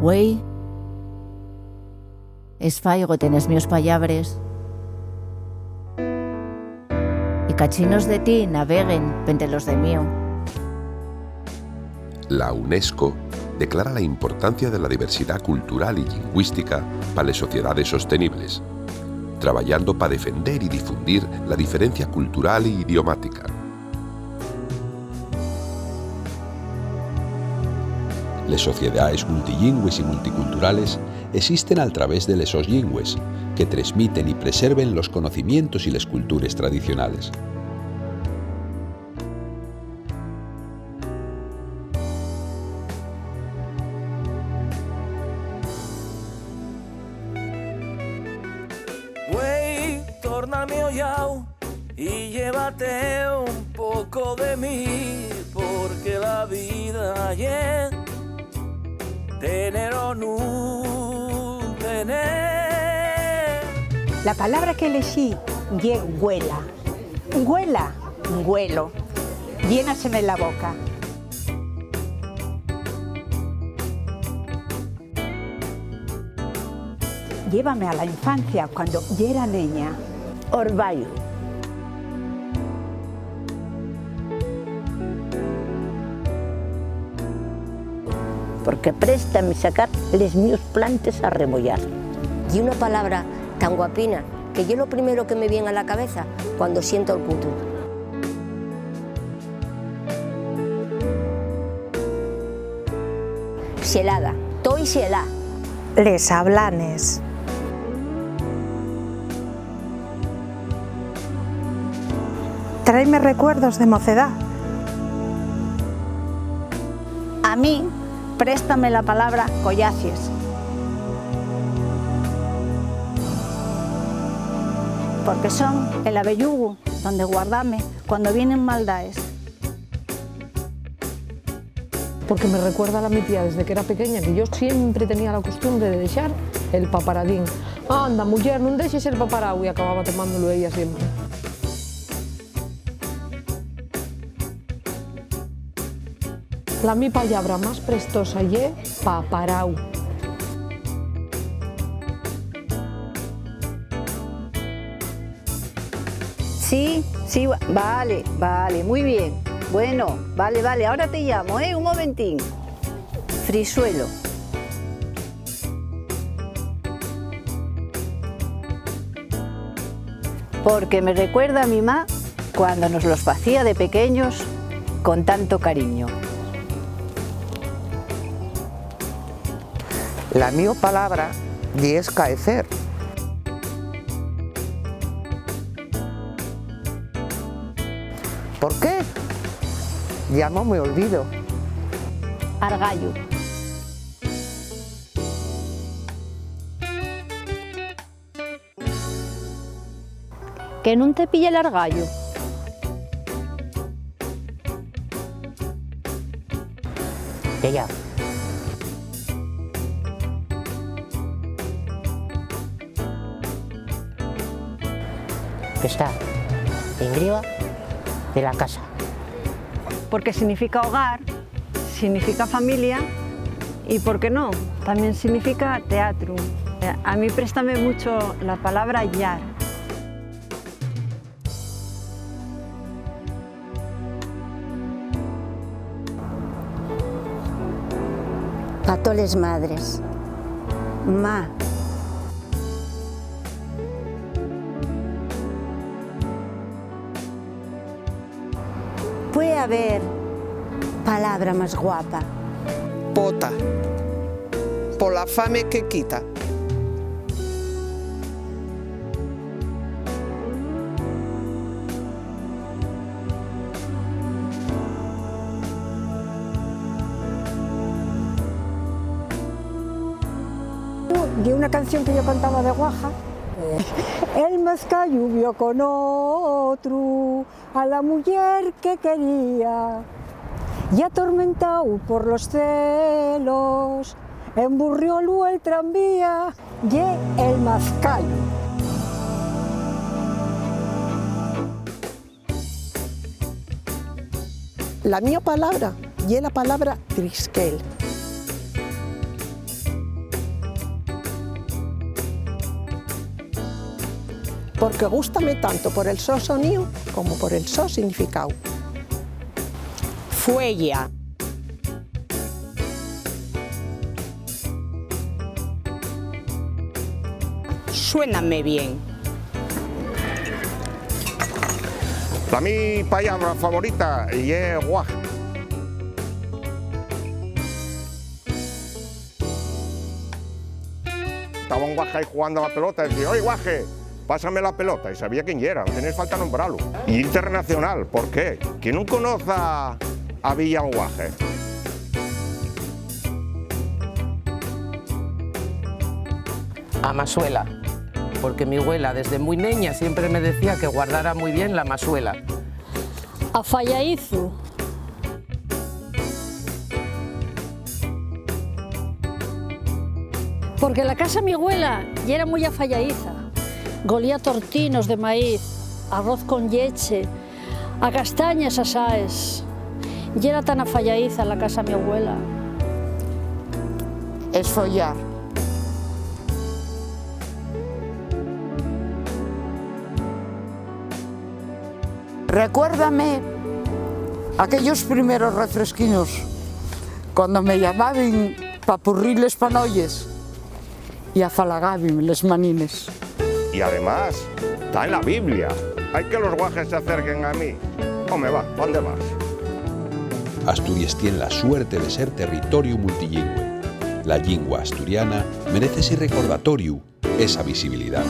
Güey, es faigo tenes mios pallabres. Y cachinos de ti naveguen pente los de mío. La UNESCO declara la importancia de la diversidad cultural y lingüística para las sociedades sostenibles, trabajando para defender y difundir la diferencia cultural y idiomática. Las sociedades multilingües y multiculturales existen a través de les sos llingües, que transmiten y preserven los conocimientos y las culturas tradicionales. Güey, tórname hollao y llévate un poco de mí, porque la vida ayer tener o no tener. La palabra que elegí ye huela. Huela, huelo. Llénaseme la boca. Llévame a la infancia cuando yo era niña. Orvallo. Porque préstame sacar les míos plantes a rebollar. Y una palabra tan guapina que yo lo primero que me viene a la cabeza cuando siento el cutu. Xelada, toi xelá. Les hablanes. Tráeme recuerdos de mocedad. A mí, préstame la palabra collacies. Porque son el abellugo donde guardame cuando vienen maldades. Porque me recuerda a mi tía desde que era pequeña, que yo siempre tenía la costumbre de dejar el paparadín. Anda, mujer, non deixes el paparau, y acababa tomándolo ella siempre. La mi palabra más prestosa ye paparau. Sí, vale, muy bien. Bueno, vale, ahora te llamo, un momentín. Frisuelo. Porque me recuerda a mi mamá cuando nos los hacía de pequeños con tanto cariño. La mi palabra ye escaecer. ¿Por qué? Ya no me olvido. Argallo. Que non te pille el argallo. Ya. Que está en griega de la casa. Porque significa hogar, significa familia y, ¿por qué no?, también significa teatro. A mí préstame mucho la palabra llar. A todas les madres. Ma. Puede haber palabra más guapa. Pota. Por la fame que quita. Y una canción que yo cantaba de Guaja. El mascallo vio con otro a la mujer que quería, y atormentado por los celos, emburriólo el tranvía, y el mascallo. La mi palabra y la palabra trisquel. porque gústame tanto por el so sonido como por el so significado. Fuella. Suéname bien. La mi palabra favorita es guaje. Estaba un guaje ahí jugando a la pelota y decía, oye guaje, pásame la pelota. Y sabía quién era, no tenés falta nombrarlo. Y internacional, ¿por qué? ¿Quién no conoce a Villa Guaje? A Masuela, porque mi abuela desde muy niña siempre me decía que guardara muy bien la masuela. A Fallaizu. Porque la casa de mi abuela ya era muy afallaiza. Golía tortinos de maíz, arroz con leche, a castañas asaes. Y era tan afallaiza la casa de mi abuela. Esfollar. Recuérdame aquellos primeros refresquinos cuando me llamaban papurriles panolles y afalagaban les manines. Y además, está en la Biblia. Hay que los guajes se acerquen a mí. Home, va, ¿dónde vas? Asturias tiene la suerte de ser territorio multilingüe. La lingua asturiana merece ese recordatorio, esa visibilidad.